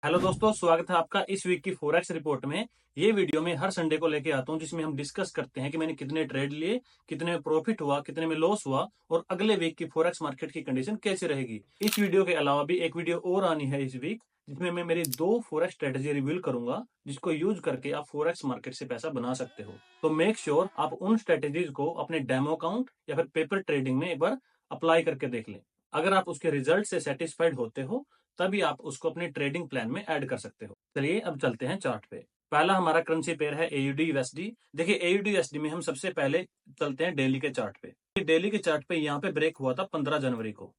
Hello दोस्तों, स्वागत है आपका इस वीक की फोरेक्स रिपोर्ट में। ये वीडियो में हर संडे को लेके आता हूं जिसमें हम डिस्कस करते हैं कि मैंने कितने ट्रेड लिए, कितने में प्रॉफिट हुआ, कितने में लॉस हुआ और अगले वीक की फोरेक्स मार्केट की कंडीशन कैसी रहेगी। इस वीडियो के अलावा भी एक वीडियो और आनी है इस वीक, जिसमें मैं मेरी 2 फोरेक्स स्ट्रेटेजी रिवील करूंगा, जिसको यूज करके आप फोरेक्स मार्केट से पैसा बना सकते हो। तो मेक श्योर आप उन स्ट्रेटेजीज को अपने डेमो अकाउंट या फिर पेपर ट्रेडिंग में एक बार अप्लाई करके देख लें। अगर आप उसके रिजल्ट से सेटिस्फाइड होते हो तभी आप उसको अपने ट्रेडिंग प्लान में ऐड कर सकते हो। चलिए अब चलते हैं चार्ट पे। पहला हमारा करेंसी पेयर है एयूडी यूएसडी। देखिए एयूडी यूएसडी में हम सबसे पहले चलते हैं डेली के चार्ट पे। डेली के चार्ट पे यहाँ पे ब्रेक हुआ था 15 जनवरी को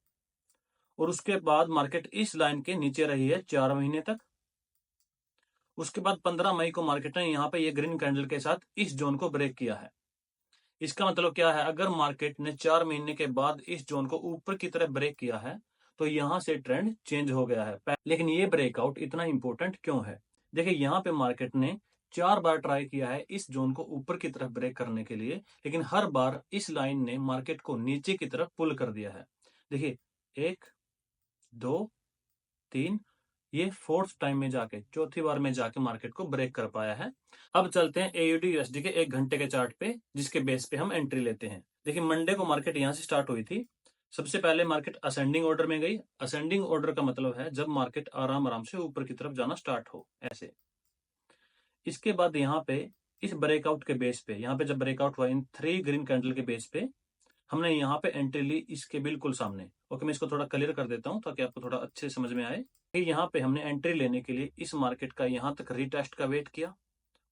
और उसके बाद मार्केट इस लाइन के नीचे रही है 4 महीने तक। उसके बाद 15 मई को मार्केट ने यहाँ पे ये ग्रीन कैंडल के साथ इस जोन को ब्रेक किया है। इसका मतलब क्या है, अगर मार्केट ने 4 महीने के बाद इस जोन को ऊपर की तरफ ब्रेक किया है तो यहां से ट्रेंड चेंज हो गया है। लेकिन ये ब्रेकआउट इतना इंपॉर्टेंट क्यों है? देखिए यहाँ पे मार्केट ने 4 बार ट्राई किया है इस जोन को ऊपर की तरफ ब्रेक करने के लिए, लेकिन हर बार इस लाइन ने मार्केट को नीचे की तरफ पुल कर दिया है। देखिए 1 2 3, ये फोर्थ टाइम में जाके, चौथी बार में जाके मार्केट को ब्रेक कर पाया है। अब चलते हैं एयूडी यूएसडी के 1 घंटे के चार्ट पे, जिसके बेस पे हम एंट्री लेते हैं। देखिए मंडे को मार्केट यहाँ से स्टार्ट हुई थी। सबसे पहले मार्केट असेंडिंग ऑर्डर में गई। असेंडिंग ऑर्डर का मतलब है जब मार्केट आराम आराम से ऊपर की तरफ जाना स्टार्ट हो, ऐसे। इसके बाद यहाँ पे इस ब्रेकआउट के बेस पे, यहाँ पे जब ब्रेकआउट हुआ इन 3 ग्रीन कैंडल के बेस पे, हमने यहाँ पे एंट्री ली इसके बिल्कुल सामने। ओके, मैं इसको थोड़ा क्लियर कर देता हूँ ताकि आपको थोड़ा अच्छे समझ में आए। यहाँ पे हमने एंट्री लेने के लिए इस मार्केट का यहाँ तक रीटेस्ट का वेट किया।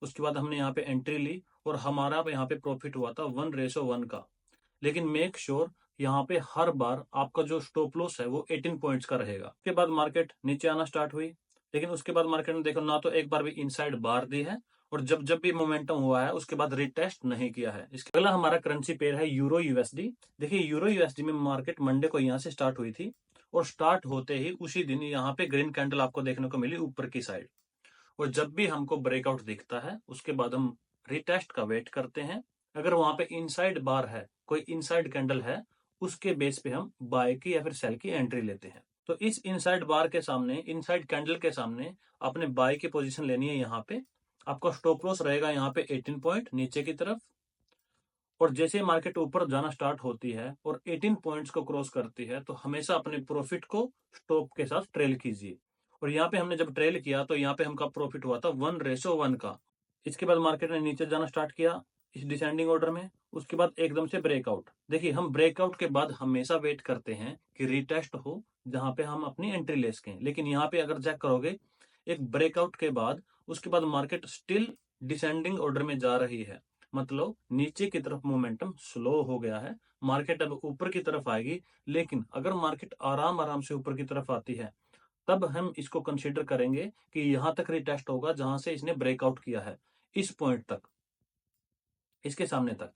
उसके बाद हमने यहाँ पे एंट्री ली और हमारा यहाँ पे प्रॉफिट हुआ था 1:1 का। लेकिन मेक श्योर यहाँ पे हर बार आपका जो स्टॉप लॉस है वो 18 पॉइंट्स का रहेगा। उसके बाद मार्केट नीचे आना स्टार्ट हुई, लेकिन उसके बाद मार्केट ने देखो ना तो एक बार भी इनसाइड बार दी है और जब जब भी मोमेंटम हुआ है उसके बाद रिटेस्ट नहीं किया है। इसके अगला हमारा करेंसी पेयर है यूरो यूएसडी। देखिए यूरो यूएसडी में मार्केट मंडे को यहाँ से स्टार्ट हुई थी और स्टार्ट होते ही उसी दिन यहाँ पे ग्रीन कैंडल आपको देखने को मिली ऊपर की साइड। और जब भी हमको ब्रेकआउट दिखता है उसके बाद हम रिटेस्ट का वेट करते हैं। अगर वहां पे इनसाइड बार है, कोई इनसाइड कैंडल है, उसके बेस पे हम बाय की या फिर सेल की एंट्री लेते हैं। तो इस इनसाइड बार के सामने, इनसाइड कैंडल के सामने आपने बाय की पोजीशन लेनी है। यहाँ पे आपका स्टॉप लॉस रहेगा यहाँ पे 18 पॉइंट नीचे की तरफ। और जैसे मार्केट ऊपर जाना स्टार्ट होती है और 18 पॉइंट्स को क्रॉस करती है तो हमेशा अपने प्रॉफिट को स्टॉप के साथ ट्रेल कीजिए। और यहाँ पे हमने जब ट्रेल किया तो यहाँ पे हमका प्रॉफिट हुआ था 1:1 का। इसके बाद मार्केट ने नीचे जाना स्टार्ट किया इस डिसेंडिंग ऑर्डर में। उसके बाद एकदम से ब्रेकआउट। देखिए हम ब्रेकआउट के बाद हमेशा वेट करते हैं कि रिटेस्ट हो जहां पे हम अपनी एंट्री ले सकें। लेकिन यहाँ पे अगर चेक करोगे, एक ब्रेकआउट के बाद उसके बाद मार्केट स्टिल डिसेंडिंग ऑर्डर में जा रही है, मतलब नीचे की तरफ मोमेंटम स्लो हो गया है। मार्केट अब ऊपर की तरफ आएगी, लेकिन अगर मार्केट आराम आराम से ऊपर की तरफ आती है तब हम इसको कंसीडर करेंगे कि यहां तक रिटेस्ट होगा जहां से इसने ब्रेकआउट किया है, इस पॉइंट तक, इसके सामने तक।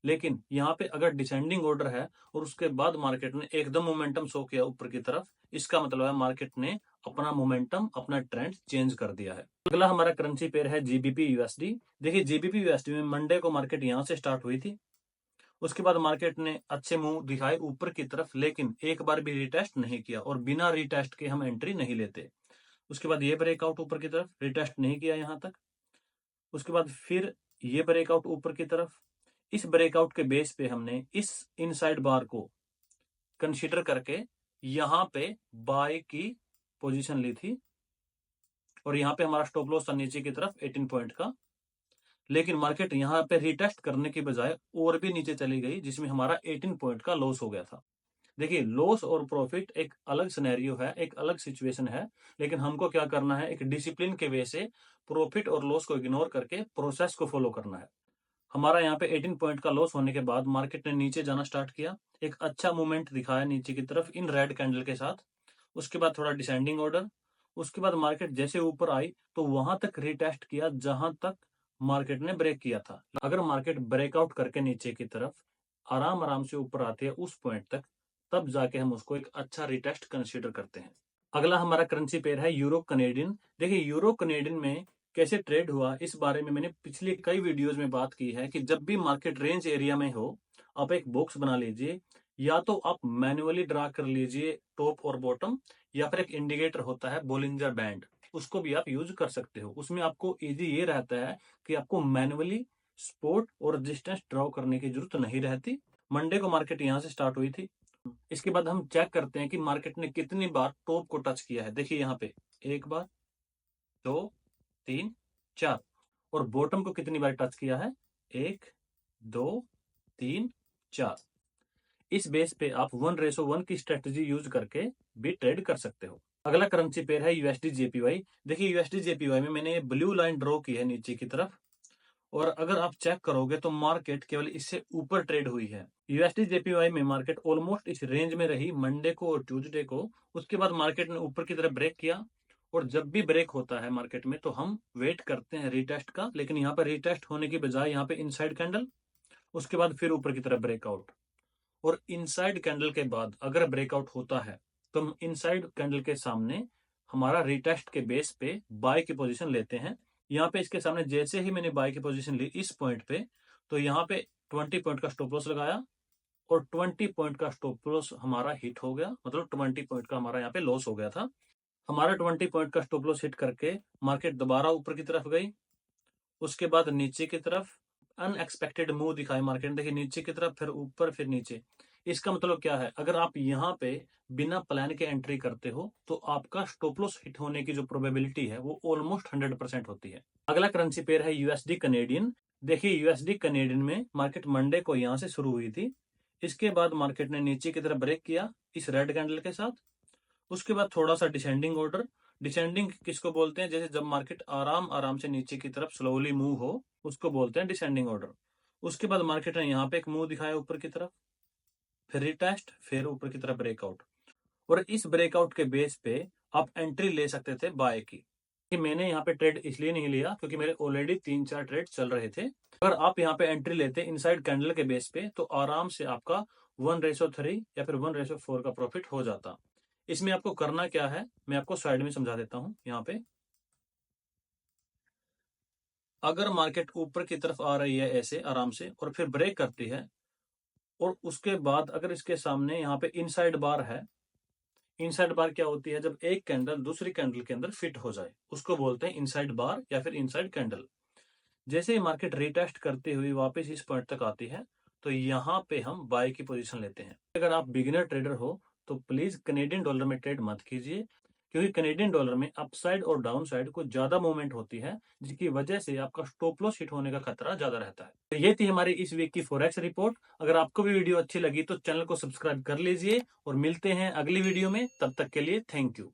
लेकिन यहाँ पे अगर डिसेंडिंग ऑर्डर है और उसके बाद मार्केट ने एकदम मोमेंटम शो किया ऊपर की तरफ, इसका मतलब है मार्केट ने अपना मोमेंटम, अपना ट्रेंड चेंज कर दिया है। अगला हमारा करेंसी पेयर है जीबीपी यूएसडी। देखिए जीबीपी यूएसडी में मंडे को मार्केट यहाँ से स्टार्ट हुई थी। उसके बाद मार्केट ने अच्छे मूव दिखाए ऊपर की तरफ, लेकिन एक बार भी रिटेस्ट नहीं किया और बिना रिटेस्ट के हम एंट्री नहीं लेते। उसके बाद ये ब्रेकआउट ऊपर की तरफ, रिटेस्ट नहीं किया यहाँ तक। उसके बाद फिर ये ब्रेकआउट ऊपर की तरफ। इस ब्रेकआउट के बेस पे हमने इस इनसाइड बार को कंसीडर करके यहाँ पे बाय की पोजीशन ली थी और यहाँ पे हमारा स्टॉप लॉस था नीचे की तरफ 18 पॉइंट का। लेकिन मार्केट यहाँ पे रिटेस्ट करने की बजाय और भी नीचे चली गई, जिसमें हमारा 18 पॉइंट का लॉस हो गया था। देखिए लॉस और प्रॉफिट एक अलग सिनेरियो है, एक अलग सिचुएशन है, लेकिन हमको क्या करना है, एक डिसिप्लिन के वे से प्रॉफिट और लॉस को इग्नोर करके प्रोसेस को फॉलो करना है। हमारा यहाँ पे 18 पॉइंट का लॉस होने के बाद मार्केट ने नीचे जाना स्टार्ट किया, एक अच्छा मूवमेंट दिखाया नीचे की तरफ इन रेड कैंडल के साथ। उसके बाद थोड़ा डिसेंडिंग ऑर्डर। उसके बाद मार्केट जैसे ऊपर आई तो वहां तक रिटेस्ट किया जहां तक मार्केट ने ब्रेक किया था। अगर मार्केट ब्रेकआउट करके नीचे की तरफ आराम आराम से ऊपर आती है उस पॉइंट तक, तब जाके हम उसको एक अच्छा रिटेस्ट कंसीडर करते हैं। अगला हमारा करेंसी पेयर है यूरो कनेडियन। देखिए यूरो कनेडियन में कैसे ट्रेड हुआ इस बारे में मैंने पिछले कई वीडियोस में बात की है कि जब भी मार्केट रेंज एरिया में हो आप एक बॉक्स बना लीजिए, या तो आप मैन्युअली ड्रा कर लीजिए टॉप और बॉटम, या फिर एक इंडिकेटर होता है बोलिंजर बैंड, उसको भी आप यूज कर सकते हो। उसमें आपको इजी ये रहता है कि आपको मैनुअली सपोर्ट और रेजिस्टेंस ड्रॉ करने की जरूरत नहीं रहती। मंडे को मार्केट यहाँ से स्टार्ट हुई थी। इसके बाद हम चेक करते हैं कि मार्केट ने कितनी बार टॉप को टच किया है। देखिए यहाँ पे 1 बार, 2, 3, 4, और बॉटम को कितनी बार टच किया है, 1, 2, 3, 4। इस बेस पे आप 1:1 की स्ट्रेटजी यूज करके भी ट्रेड कर सकते हो। अगला करेंसी पेयर है यूएसडी जेपीवाई। देखिए यूएसडी जेपीवाई में मैंने ये ब्लू लाइन ड्रॉ की है नीचे की तरफ, और अगर आप चेक करोगे तो मार्केट केवल इससे ऊपर ट्रेड हुई है। यूएसडी जेपीवाई में मार्केट ऑलमोस्ट इस रेंज में रही मंडे को और ट्यूसडे को। उसके बाद मार्केट ने ऊपर की तरफ ब्रेक किया, और जब भी ब्रेक होता है मार्केट में तो हम वेट करते हैं रीटेस्ट का, लेकिन यहाँ पर रीटेस्ट होने की बजाय यहाँ पे इनसाइड कैंडल, उसके बाद फिर ऊपर की तरफ ब्रेकआउट, और इनसाइड कैंडल के बाद अगर ब्रेकआउट होता है तो हम इनसाइड कैंडल के सामने हमारा रिटेस्ट के बेस पे बाय की पोजीशन लेते हैं। यहाँ पे इसके सामने जैसे ही मैंने बाय की पोजीशन ली इस पॉइंट पे, तो यहाँ पे 20 पॉइंट का स्टॉप लॉस लगाया, और 20 पॉइंट का स्टॉप लॉस हमारा हिट हो गया, मतलब 20 पॉइंट का हमारा यहाँ पे लॉस हो गया था। हमारा 20 पॉइंट का स्टॉप लॉस हिट करके मार्केट दोबारा ऊपर की तरफ गई, उसके बाद नीचे की तरफ अनएक्सपेक्टेड मूव दिखाई मार्केट ने। देखिए नीचे की तरफ, फिर ऊपर, फिर नीचे। इसका मतलब क्या है, अगर आप यहाँ पे बिना प्लान के एंट्री करते हो तो आपका स्टॉप लॉस हिट होने की जो प्रोबेबिलिटी है वो ऑलमोस्ट 100% होती है। अगला करेंसी पेयर है यूएसडी कनेडियन। देखिए यूएसडी कनेडियन में मार्केट मंडे को यहाँ से शुरू हुई थी। इसके बाद मार्केट ने नीचे की तरफ ब्रेक किया इस रेड कैंडल के साथ। उसके बाद थोड़ा सा डिसेंडिंग ऑर्डर। डिसेंडिंग किसको बोलते हैं, जैसे जब मार्केट आराम आराम से नीचे की तरफ स्लोली मूव हो उसको बोलते हैं डिसेंडिंग ऑर्डर। उसके बाद मार्केट ने यहाँ पे एक मूव दिखाया ऊपर की तरफ, फिर रिटेस्ट, फिर ऊपर की तरफ ब्रेकआउट, और इस ब्रेकआउट के बेस पे आप एंट्री ले सकते थे बाय की। कि मैंने यहाँ पे ट्रेड इसलिए नहीं लिया क्योंकि मेरे ऑलरेडी 3-4 ट्रेड चल रहे थे। अगर आप यहाँ पे एंट्री लेते इनसाइड कैंडल के बेस पे तो आराम से आपका 1:3 या फिर 1:4 का प्रॉफिट हो जाता। इसमें आपको करना क्या है मैं आपको साइड में समझा देता हूं। यहाँ पे अगर मार्केट ऊपर की तरफ आ रही है ऐसे आराम से और फिर ब्रेक करती है, और उसके बाद अगर इसके सामने यहाँ पे इनसाइड बार है। इनसाइड बार क्या होती है, जब एक कैंडल दूसरी कैंडल के अंदर फिट हो जाए उसको बोलते हैं इनसाइड बार या फिर इनसाइड कैंडल। जैसे ही मार्केट रिटेस्ट करते हुए वापस इस पॉइंट तक आती है तो यहाँ पे हम बाय की पोजीशन लेते हैं। अगर आप बिगिनर ट्रेडर हो तो प्लीज कनेडियन डॉलर में ट्रेड मत कीजिए, क्योंकि कनेडियन डॉलर में अपसाइड और डाउन साइड को ज्यादा मूवमेंट होती है, जिसकी वजह से आपका स्टॉप लॉस हिट होने का खतरा ज्यादा रहता है। तो ये थी हमारी इस वीक की फॉरेक्स रिपोर्ट। अगर आपको भी वीडियो अच्छी लगी तो चैनल को सब्सक्राइब कर लीजिए, और मिलते हैं अगली वीडियो में। तब तक के लिए थैंक यू।